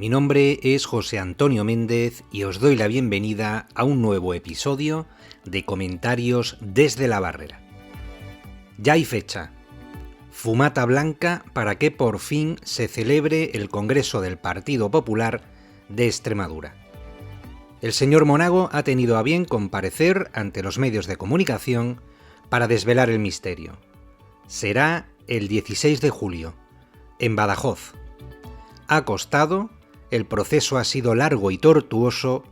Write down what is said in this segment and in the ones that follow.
Mi nombre es José Antonio Méndez y os doy la bienvenida a un nuevo episodio de Comentarios desde la Barrera. Ya hay fecha. Fumata blanca para que por fin se celebre el Congreso del Partido Popular de Extremadura. El señor Monago ha tenido a bien comparecer ante los medios de comunicación para desvelar el misterio. Será el 16 de julio, en Badajoz. Ha costado, el proceso ha sido largo y tortuoso,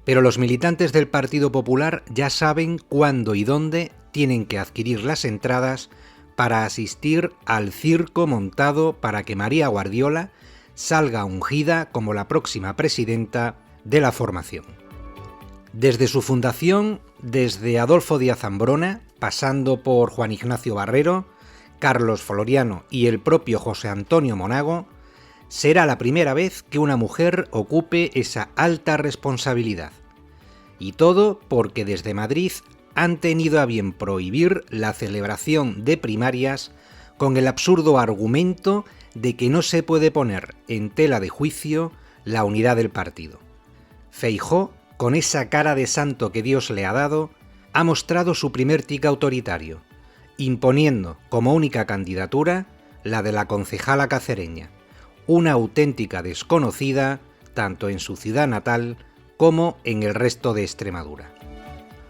pero los militantes del Partido Popular ya saben cuándo y dónde tienen que adquirir las entradas para asistir al circo montado para que María Guardiola salga ungida como la próxima presidenta de la formación. Desde su fundación, desde Adolfo Díaz Ambrona, pasando por Juan Ignacio Barrero, Carlos Floriano y el propio José Antonio Monago, será la primera vez que una mujer ocupe esa alta responsabilidad. Y todo porque desde Madrid han tenido a bien prohibir la celebración de primarias con el absurdo argumento de que no se puede poner en tela de juicio la unidad del partido. Feijóo, con esa cara de santo que Dios le ha dado, ha mostrado su primer tic autoritario, imponiendo como única candidatura la de la concejala cacereña, una auténtica desconocida tanto en su ciudad natal como en el resto de Extremadura.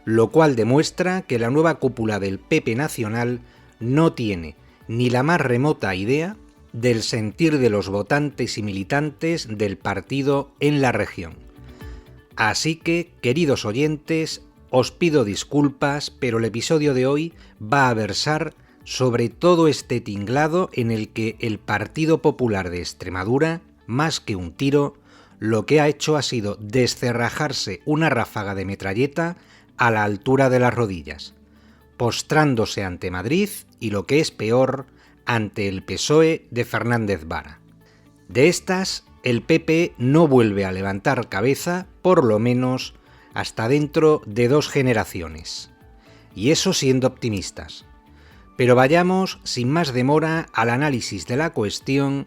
Lo cual demuestra que la nueva cúpula del PP nacional no tiene ni la más remota idea del sentir de los votantes y militantes del partido en la región. Así que, queridos oyentes, os pido disculpas, pero el episodio de hoy va a versar sobre todo este tinglado en el que el Partido Popular de Extremadura, más que un tiro, lo que ha hecho ha sido descerrajarse una ráfaga de metralleta a la altura de las rodillas, postrándose ante Madrid y, lo que es peor, ante el PSOE de Fernández Vara. De estas, el PP no vuelve a levantar cabeza, por lo menos hasta dentro de 2 generaciones. Y eso siendo optimistas. Pero vayamos sin más demora al análisis de la cuestión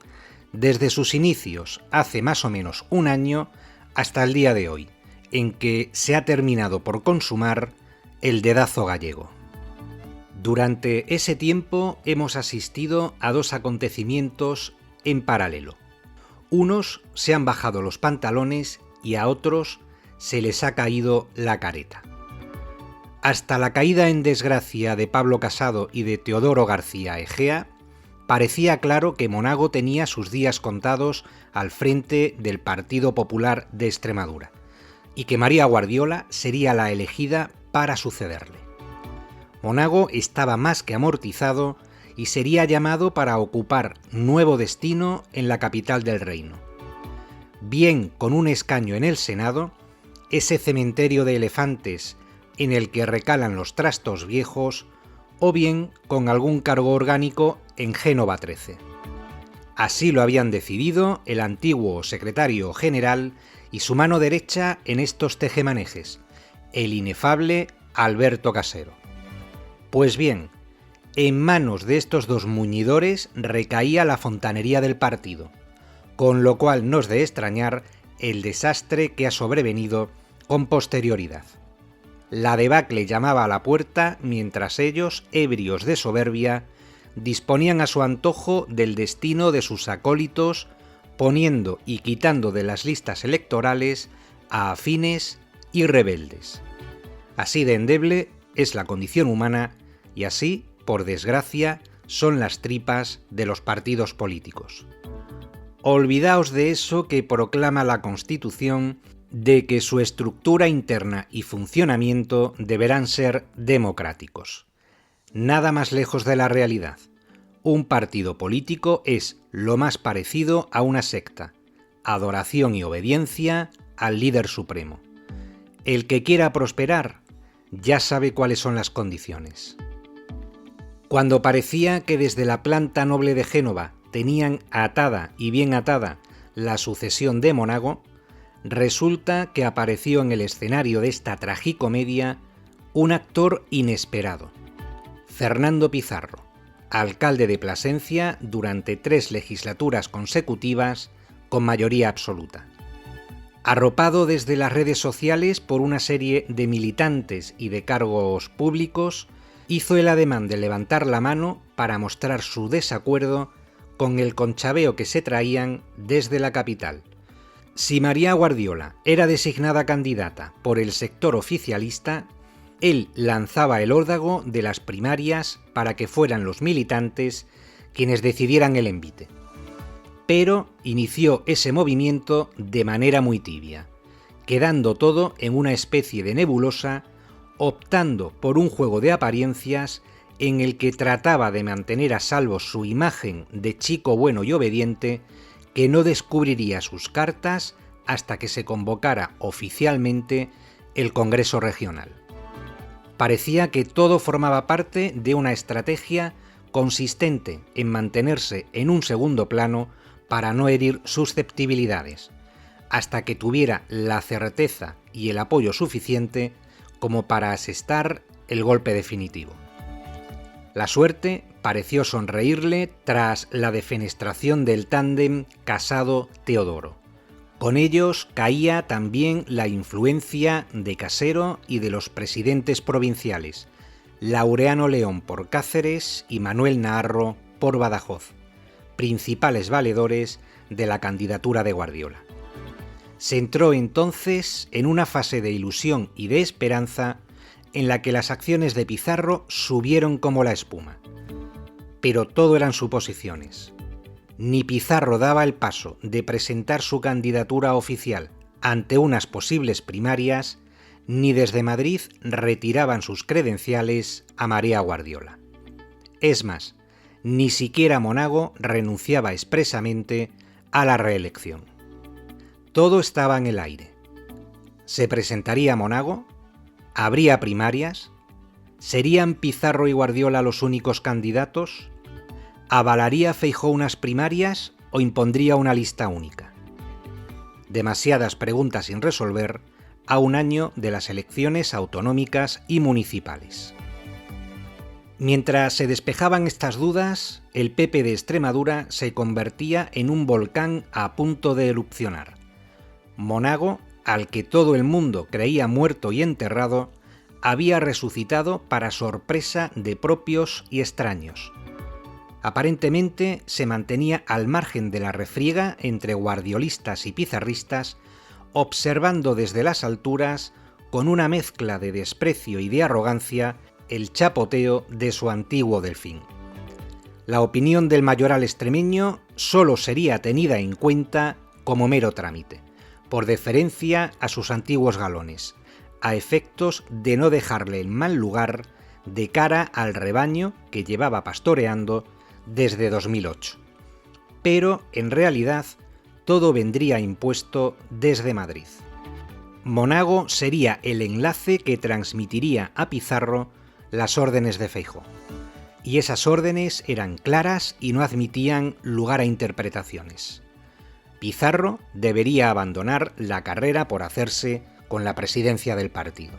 desde sus inicios, hace más o menos un año, hasta el día de hoy, en que se ha terminado por consumar el dedazo gallego. Durante ese tiempo hemos asistido a 2 acontecimientos en paralelo. Unos se han bajado los pantalones y a otros se les ha caído la careta. Hasta la caída en desgracia de Pablo Casado y de Teodoro García Egea, parecía claro que Monago tenía sus días contados al frente del Partido Popular de Extremadura y que María Guardiola sería la elegida para sucederle. Monago estaba más que amortizado y sería llamado para ocupar nuevo destino en la capital del reino. Bien con un escaño en el Senado, ese cementerio de elefantes en el que recalan los trastos viejos, o bien con algún cargo orgánico en Génova 13. Así lo habían decidido el antiguo secretario general y su mano derecha en estos tejemanejes, el inefable Alberto Casero. Pues bien, en manos de estos 2 muñidores recaía la fontanería del partido, con lo cual no es de extrañar el desastre que ha sobrevenido con posterioridad. La debacle llamaba a la puerta mientras ellos, ebrios de soberbia, disponían a su antojo del destino de sus acólitos, poniendo y quitando de las listas electorales a afines y rebeldes. Así de endeble es la condición humana y así, por desgracia, son las tripas de los partidos políticos. Olvidaos de eso que proclama la Constitución de que su estructura interna y funcionamiento deberán ser democráticos. Nada más lejos de la realidad. Un partido político es lo más parecido a una secta, adoración y obediencia al líder supremo. El que quiera prosperar ya sabe cuáles son las condiciones. Cuando parecía que desde la planta noble de Génova tenían atada y bien atada la sucesión de Monago, resulta que apareció en el escenario de esta tragicomedia un actor inesperado, Fernando Pizarro, alcalde de Plasencia durante 3 legislaturas consecutivas con mayoría absoluta. Arropado desde las redes sociales por una serie de militantes y de cargos públicos, hizo el ademán de levantar la mano para mostrar su desacuerdo con el conchaveo que se traían desde la capital. Si María Guardiola era designada candidata por el sector oficialista, él lanzaba el órdago de las primarias para que fueran los militantes quienes decidieran el envite. Pero inició ese movimiento de manera muy tibia, quedando todo en una especie de nebulosa, optando por un juego de apariencias en el que trataba de mantener a salvo su imagen de chico bueno y obediente, que no descubriría sus cartas hasta que se convocara oficialmente el Congreso Regional. Parecía que todo formaba parte de una estrategia consistente en mantenerse en un segundo plano para no herir susceptibilidades, hasta que tuviera la certeza y el apoyo suficiente como para asestar el golpe definitivo. La suerte pareció sonreírle tras la defenestración del tándem Casado-Teodoro. Con ellos caía también la influencia de Casero y de los presidentes provinciales, Laureano León por Cáceres y Manuel Naharro por Badajoz, principales valedores de la candidatura de Guardiola. Se entró entonces en una fase de ilusión y de esperanza en la que las acciones de Pizarro subieron como la espuma. Pero todo eran suposiciones. Ni Pizarro daba el paso de presentar su candidatura oficial ante unas posibles primarias, ni desde Madrid retiraban sus credenciales a María Guardiola. Es más, ni siquiera Monago renunciaba expresamente a la reelección. Todo estaba en el aire. ¿Se presentaría Monago? ¿Habría primarias? ¿Serían Pizarro y Guardiola los únicos candidatos? ¿Avalaría Feijóo unas primarias o impondría una lista única? Demasiadas preguntas sin resolver a un año de las elecciones autonómicas y municipales. Mientras se despejaban estas dudas, el PP de Extremadura se convertía en un volcán a punto de erupcionar. Monago, al que todo el mundo creía muerto y enterrado, había resucitado para sorpresa de propios y extraños. Aparentemente se mantenía al margen de la refriega entre guardiolistas y pizarristas, observando desde las alturas, con una mezcla de desprecio y de arrogancia, el chapoteo de su antiguo delfín. La opinión del mayoral extremeño solo sería tenida en cuenta como mero trámite, por deferencia a sus antiguos galones, a efectos de no dejarle en mal lugar de cara al rebaño que llevaba pastoreando desde 2008. Pero, en realidad, todo vendría impuesto desde Madrid. Monago sería el enlace que transmitiría a Pizarro las órdenes de Feijóo. Y esas órdenes eran claras y no admitían lugar a interpretaciones. Pizarro debería abandonar la carrera por hacerse con la presidencia del partido.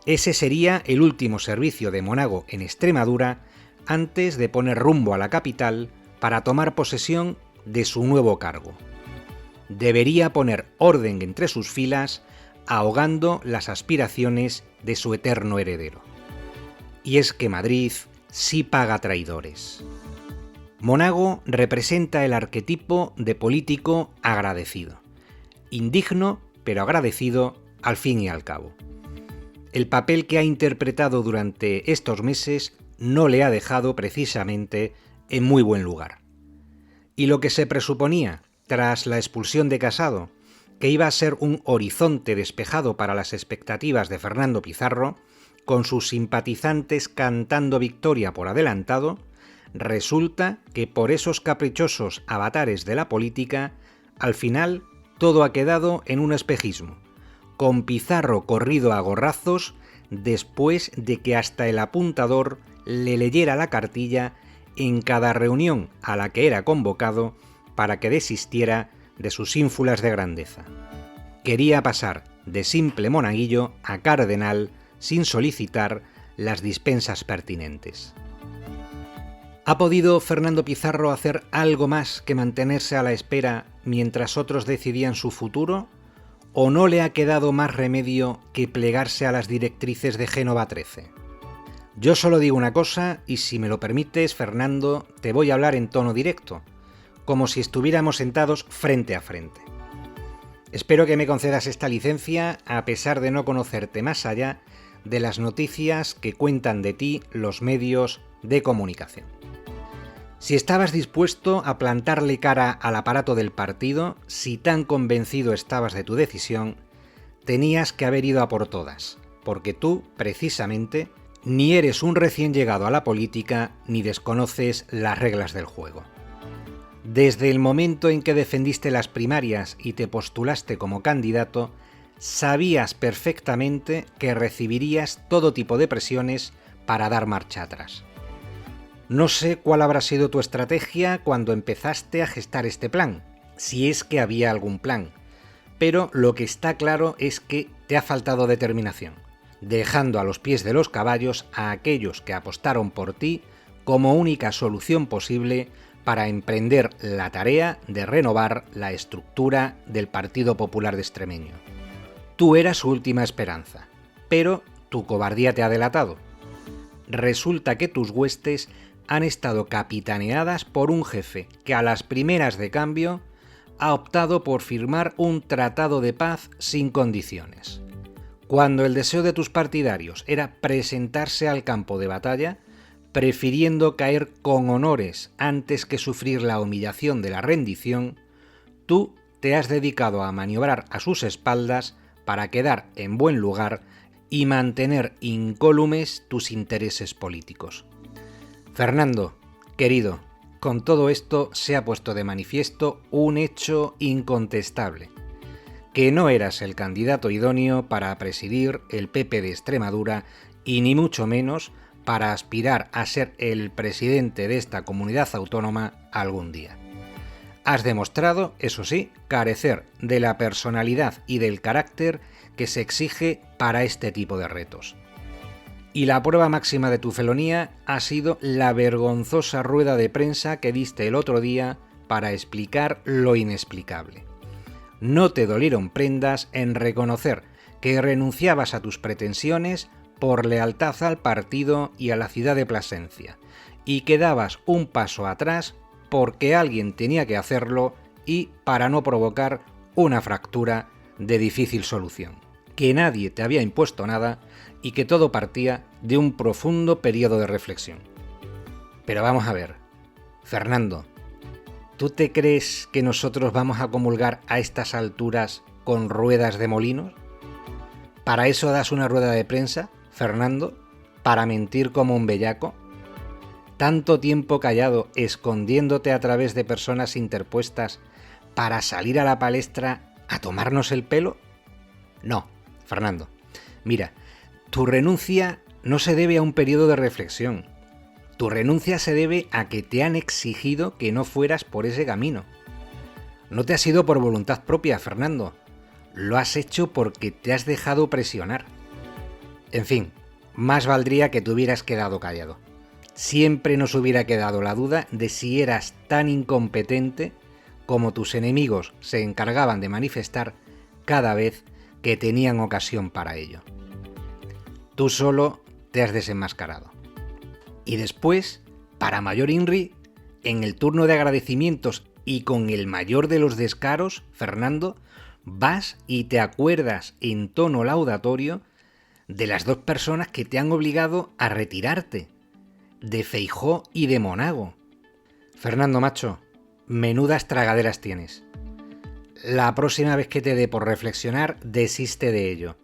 Ese sería el último servicio de Monago en Extremadura antes de poner rumbo a la capital para tomar posesión de su nuevo cargo. Debería poner orden entre sus filas, ahogando las aspiraciones de su eterno heredero. Y es que Madrid sí paga traidores. Monago representa el arquetipo de político agradecido. Indigno, pero agradecido al fin y al cabo. El papel que ha interpretado durante estos meses no le ha dejado precisamente en muy buen lugar. Y lo que se presuponía, tras la expulsión de Casado, que iba a ser un horizonte despejado para las expectativas de Fernando Pizarro, con sus simpatizantes cantando victoria por adelantado, resulta que por esos caprichosos avatares de la política, al final todo ha quedado en un espejismo, con Pizarro corrido a gorrazos después de que hasta el apuntador le leyera la cartilla en cada reunión a la que era convocado para que desistiera de sus ínfulas de grandeza. Quería pasar de simple monaguillo a cardenal sin solicitar las dispensas pertinentes. ¿Ha podido Fernando Pizarro hacer algo más que mantenerse a la espera mientras otros decidían su futuro? ¿O no le ha quedado más remedio que plegarse a las directrices de Génova XIII? Yo solo digo una cosa, y si me lo permites, Fernando, te voy a hablar en tono directo, como si estuviéramos sentados frente a frente. Espero que me concedas esta licencia a pesar de no conocerte más allá de las noticias que cuentan de ti los medios de comunicación. Si estabas dispuesto a plantarle cara al aparato del partido, si tan convencido estabas de tu decisión, tenías que haber ido a por todas, porque tú, precisamente, ni eres un recién llegado a la política ni desconoces las reglas del juego. Desde el momento en que defendiste las primarias y te postulaste como candidato, sabías perfectamente que recibirías todo tipo de presiones para dar marcha atrás. No sé cuál habrá sido tu estrategia cuando empezaste a gestar este plan, si es que había algún plan, pero lo que está claro es que te ha faltado determinación, dejando a los pies de los caballos a aquellos que apostaron por ti como única solución posible para emprender la tarea de renovar la estructura del Partido Popular de Extremeño. Tú eras su última esperanza, pero tu cobardía te ha delatado. Resulta que tus huestes han estado capitaneadas por un jefe que a las primeras de cambio ha optado por firmar un tratado de paz sin condiciones. Cuando el deseo de tus partidarios era presentarse al campo de batalla, prefiriendo caer con honores antes que sufrir la humillación de la rendición, tú te has dedicado a maniobrar a sus espaldas para quedar en buen lugar y mantener incólumes tus intereses políticos. Fernando, querido, con todo esto se ha puesto de manifiesto un hecho incontestable, que no eras el candidato idóneo para presidir el PP de Extremadura y ni mucho menos para aspirar a ser el presidente de esta comunidad autónoma algún día. Has demostrado, eso sí, carecer de la personalidad y del carácter que se exige para este tipo de retos. Y la prueba máxima de tu felonía ha sido la vergonzosa rueda de prensa que diste el otro día para explicar lo inexplicable. No te dolieron prendas en reconocer que renunciabas a tus pretensiones por lealtad al partido y a la ciudad de Plasencia, y que dabas un paso atrás porque alguien tenía que hacerlo y para no provocar una fractura de difícil solución, que nadie te había impuesto nada y que todo partía de un profundo periodo de reflexión. Pero vamos a ver, Fernando, ¿tú te crees que nosotros vamos a comulgar a estas alturas con ruedas de molinos? ¿Para eso das una rueda de prensa, Fernando? ¿Para mentir como un bellaco? ¿Tanto tiempo callado, escondiéndote a través de personas interpuestas para salir a la palestra a tomarnos el pelo? No, Fernando. Mira, tu renuncia no se debe a un periodo de reflexión. Tu renuncia se debe a que te han exigido que no fueras por ese camino. No te ha sido por voluntad propia, Fernando. Lo has hecho porque te has dejado presionar. En fin, más valdría que te hubieras quedado callado. Siempre nos hubiera quedado la duda de si eras tan incompetente como tus enemigos se encargaban de manifestar cada vez que tenían ocasión para ello. Tú solo te has desenmascarado. Y después, para mayor INRI, en el turno de agradecimientos y con el mayor de los descaros, Fernando, vas y te acuerdas en tono laudatorio de las dos personas que te han obligado a retirarte, de Feijóo y de Monago. Fernando, macho, menudas tragaderas tienes. La próxima vez que te dé por reflexionar, desiste de ello.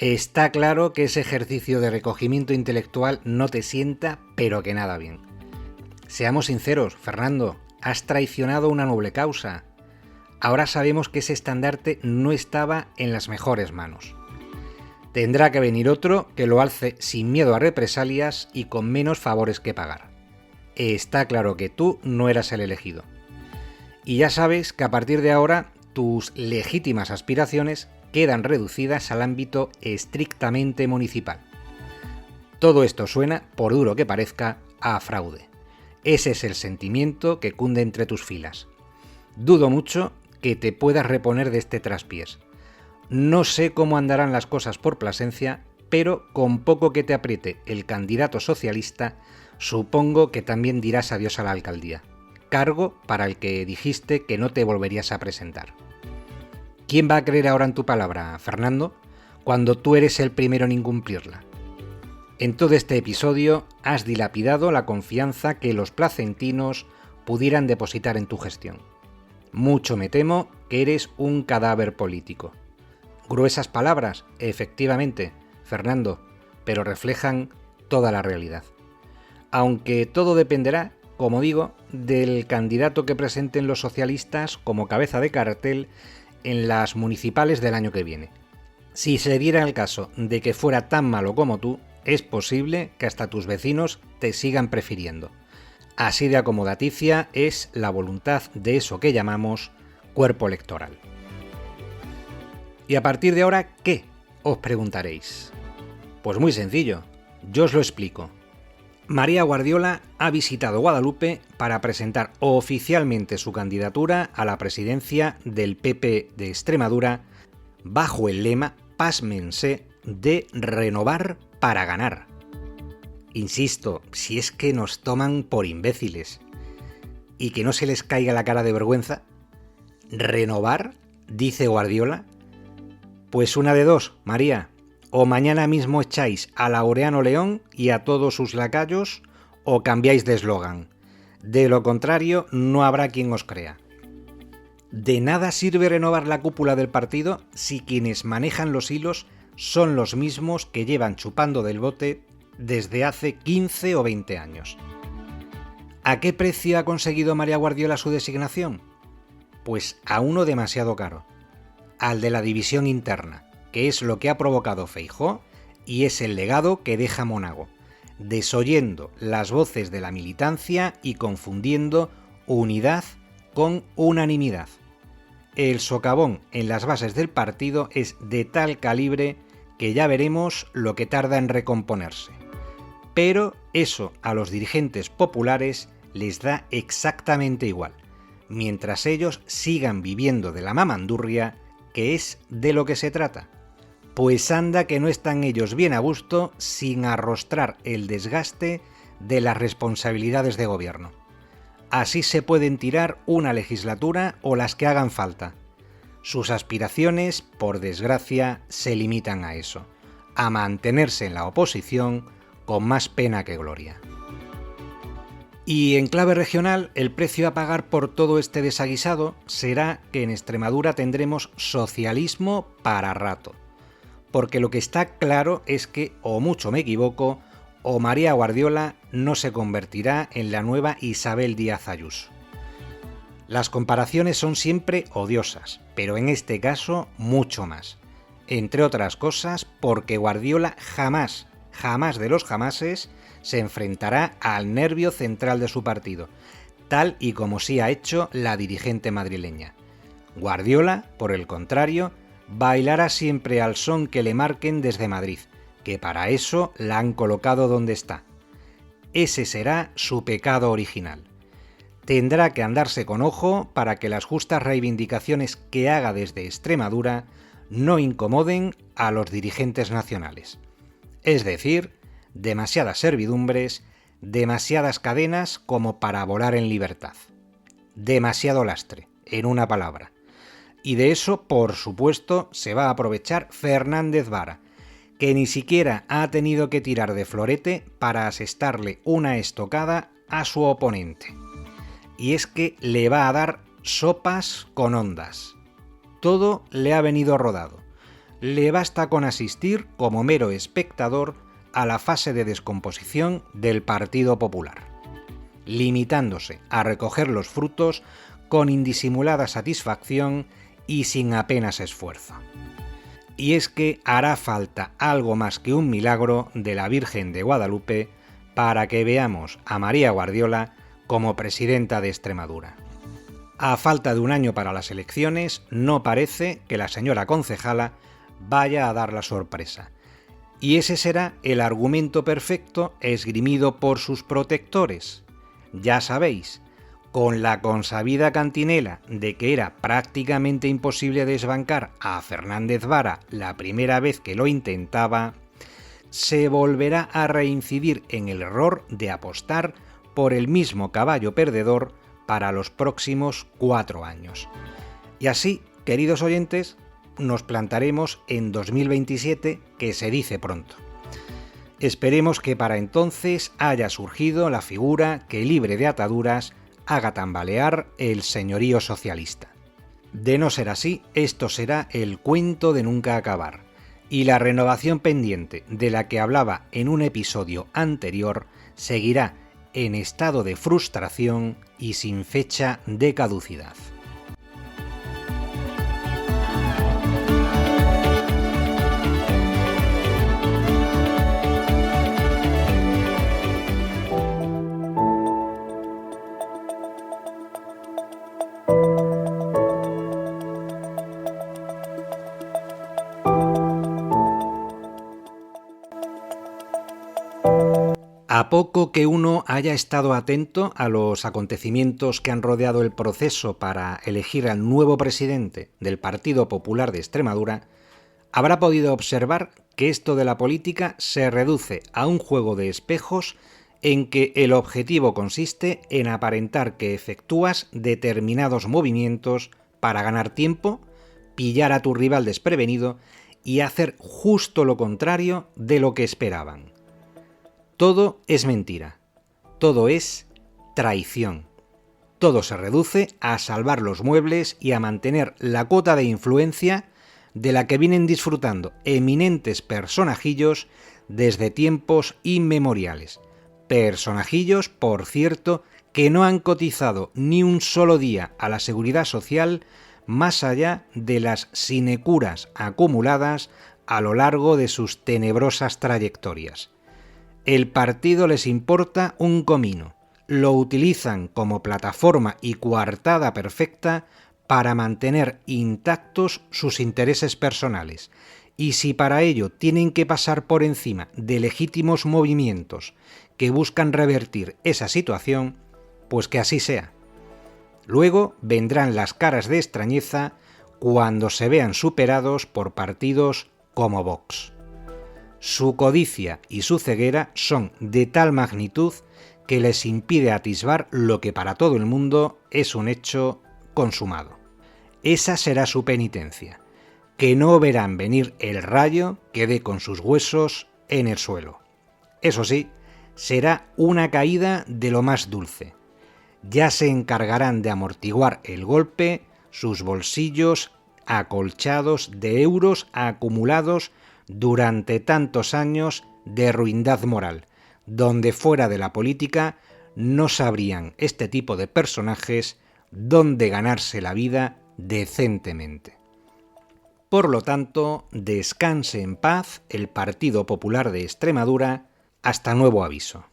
Está claro que ese ejercicio de recogimiento intelectual no te sienta, pero que nada bien. Seamos sinceros, Fernando, has traicionado una noble causa. Ahora sabemos que ese estandarte no estaba en las mejores manos. Tendrá que venir otro que lo alce sin miedo a represalias y con menos favores que pagar. Está claro que tú no eras el elegido. Y ya sabes que a partir de ahora tus legítimas aspiraciones quedan reducidas al ámbito estrictamente municipal. Todo esto suena, por duro que parezca, a fraude. Ese es el sentimiento que cunde entre tus filas. Dudo mucho que te puedas reponer de este traspiés. No sé cómo andarán las cosas por Plasencia, pero con poco que te apriete el candidato socialista, supongo que también dirás adiós a la alcaldía, cargo para el que dijiste que no te volverías a presentar. ¿Quién va a creer ahora en tu palabra, Fernando, cuando tú eres el primero en incumplirla? En todo este episodio has dilapidado la confianza que los placentinos pudieran depositar en tu gestión. Mucho me temo que eres un cadáver político. Gruesas palabras, efectivamente, Fernando, pero reflejan toda la realidad. Aunque todo dependerá, como digo, del candidato que presenten los socialistas como cabeza de cartel en las municipales del año que viene. Si se diera el caso de que fuera tan malo como tú, es posible que hasta tus vecinos te sigan prefiriendo. Así de acomodaticia es la voluntad de eso que llamamos cuerpo electoral. ¿Y a partir de ahora qué?, os preguntaréis. Pues muy sencillo, yo os lo explico. María Guardiola ha visitado Guadalupe para presentar oficialmente su candidatura a la presidencia del PP de Extremadura bajo el lema, pásmense, de renovar para ganar. Insisto, si es que nos toman por imbéciles y que no se les caiga la cara de vergüenza. ¿Renovar?, dice Guardiola. Pues una de dos, María. O mañana mismo echáis a Laureano León y a todos sus lacayos, o cambiáis de eslogan. De lo contrario, no habrá quien os crea. De nada sirve renovar la cúpula del partido si quienes manejan los hilos son los mismos que llevan chupando del bote desde hace 15 o 20 años. ¿A qué precio ha conseguido María Guardiola su designación? Pues a uno demasiado caro. Al de la división interna, que es lo que ha provocado Feijóo y es el legado que deja Monago, desoyendo las voces de la militancia y confundiendo unidad con unanimidad. El socavón en las bases del partido es de tal calibre que ya veremos lo que tarda en recomponerse. Pero eso a los dirigentes populares les da exactamente igual, mientras ellos sigan viviendo de la mamandurria, que es de lo que se trata. Pues anda que no están ellos bien a gusto sin arrostrar el desgaste de las responsabilidades de gobierno. Así se pueden tirar una legislatura o las que hagan falta. Sus aspiraciones, por desgracia, se limitan a eso, a mantenerse en la oposición con más pena que gloria. Y en clave regional, el precio a pagar por todo este desaguisado será que en Extremadura tendremos socialismo para rato. Porque lo que está claro es que, o mucho me equivoco, o María Guardiola no se convertirá en la nueva Isabel Díaz Ayuso. Las comparaciones son siempre odiosas, pero en este caso mucho más. Entre otras cosas porque Guardiola jamás de los jamases se enfrentará al nervio central de su partido, tal y como sí ha hecho la dirigente madrileña. Guardiola, por el contrario, bailará siempre al son que le marquen desde Madrid, que para eso la han colocado donde está. Ese será su pecado original. Tendrá que andarse con ojo para que las justas reivindicaciones que haga desde Extremadura no incomoden a los dirigentes nacionales. Es decir, demasiadas servidumbres, demasiadas cadenas como para volar en libertad. Demasiado lastre, en una palabra. Y de eso, por supuesto, se va a aprovechar Fernández Vara, que ni siquiera ha tenido que tirar de florete para asestarle una estocada a su oponente. Y es que le va a dar sopas con ondas. Todo le ha venido rodado. Le basta con asistir como mero espectador a la fase de descomposición del Partido Popular, limitándose a recoger los frutos con indisimulada satisfacción y sin apenas esfuerzo. Y es que hará falta algo más que un milagro de la Virgen de Guadalupe para que veamos a María Guardiola como presidenta de Extremadura. A falta de un año para las elecciones, no parece que la señora concejala vaya a dar la sorpresa. Y ese será el argumento perfecto esgrimido por sus protectores. Ya sabéis, con la consabida cantinela de que era prácticamente imposible desbancar a Fernández Vara la primera vez que lo intentaba, se volverá a reincidir en el error de apostar por el mismo caballo perdedor para los próximos 4 años. Y así, queridos oyentes, nos plantaremos en 2027, que se dice pronto. Esperemos que para entonces haya surgido la figura que, libre de ataduras, haga tambalear el señorío socialista. De no ser así, esto será el cuento de nunca acabar, y la renovación pendiente de la que hablaba en un episodio anterior seguirá en estado de frustración y sin fecha de caducidad. A poco que uno haya estado atento a los acontecimientos que han rodeado el proceso para elegir al nuevo presidente del Partido Popular de Extremadura, habrá podido observar que esto de la política se reduce a un juego de espejos en que el objetivo consiste en aparentar que efectúas determinados movimientos para ganar tiempo, pillar a tu rival desprevenido y hacer justo lo contrario de lo que esperaban. Todo es mentira, todo es traición. Todo se reduce a salvar los muebles y a mantener la cuota de influencia de la que vienen disfrutando eminentes personajillos desde tiempos inmemoriales. Personajillos, por cierto, que no han cotizado ni un solo día a la seguridad social más allá de las sinecuras acumuladas a lo largo de sus tenebrosas trayectorias. El partido les importa un comino, lo utilizan como plataforma y coartada perfecta para mantener intactos sus intereses personales, y si para ello tienen que pasar por encima de legítimos movimientos que buscan revertir esa situación, pues que así sea. Luego vendrán las caras de extrañeza cuando se vean superados por partidos como Vox. Su codicia y su ceguera son de tal magnitud que les impide atisbar lo que para todo el mundo es un hecho consumado. Esa será su penitencia, que no verán venir el rayo que dé con sus huesos en el suelo. Eso sí, será una caída de lo más dulce. Ya se encargarán de amortiguar el golpe sus bolsillos acolchados de euros acumulados durante tantos años de ruindad moral, donde fuera de la política no sabrían este tipo de personajes dónde ganarse la vida decentemente. Por lo tanto, descanse en paz el Partido Popular de Extremadura hasta nuevo aviso.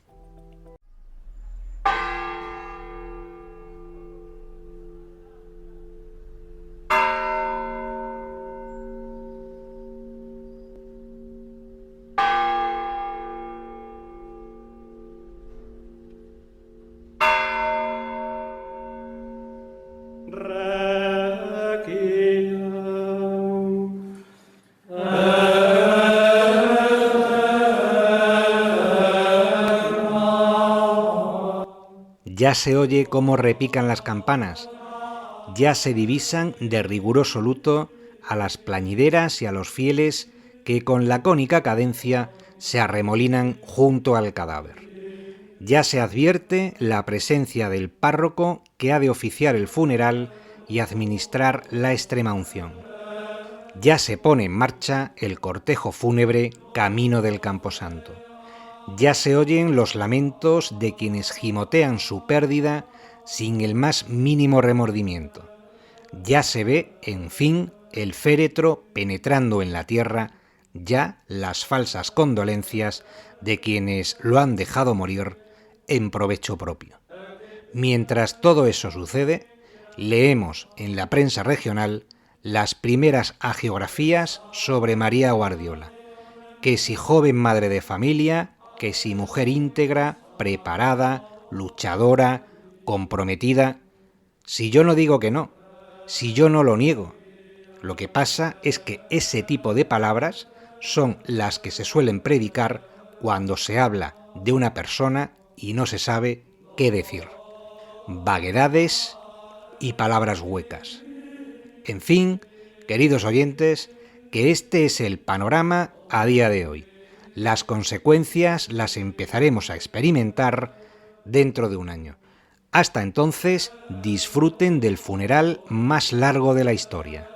Ya se oye cómo repican las campanas, ya se divisan de riguroso luto a las plañideras y a los fieles que con lacónica cadencia se arremolinan junto al cadáver. Ya se advierte la presencia del párroco que ha de oficiar el funeral y administrar la extremaunción. Ya se pone en marcha el cortejo fúnebre camino del Camposanto. Ya se oyen los lamentos de quienes gimotean su pérdida sin el más mínimo remordimiento. Ya se ve, en fin, el féretro penetrando en la tierra, ya las falsas condolencias de quienes lo han dejado morir en provecho propio. Mientras todo eso sucede, leemos en la prensa regional las primeras hagiografías sobre María Guardiola, que si joven madre de familia, que si mujer íntegra, preparada, luchadora, comprometida. Si yo no digo que no, si yo no lo niego. Lo que pasa es que ese tipo de palabras son las que se suelen predicar cuando se habla de una persona y no se sabe qué decir. Vaguedades y palabras huecas. En fin, queridos oyentes, que este es el panorama a día de hoy. Las consecuencias las empezaremos a experimentar dentro de un año. Hasta entonces, disfruten del funeral más largo de la historia.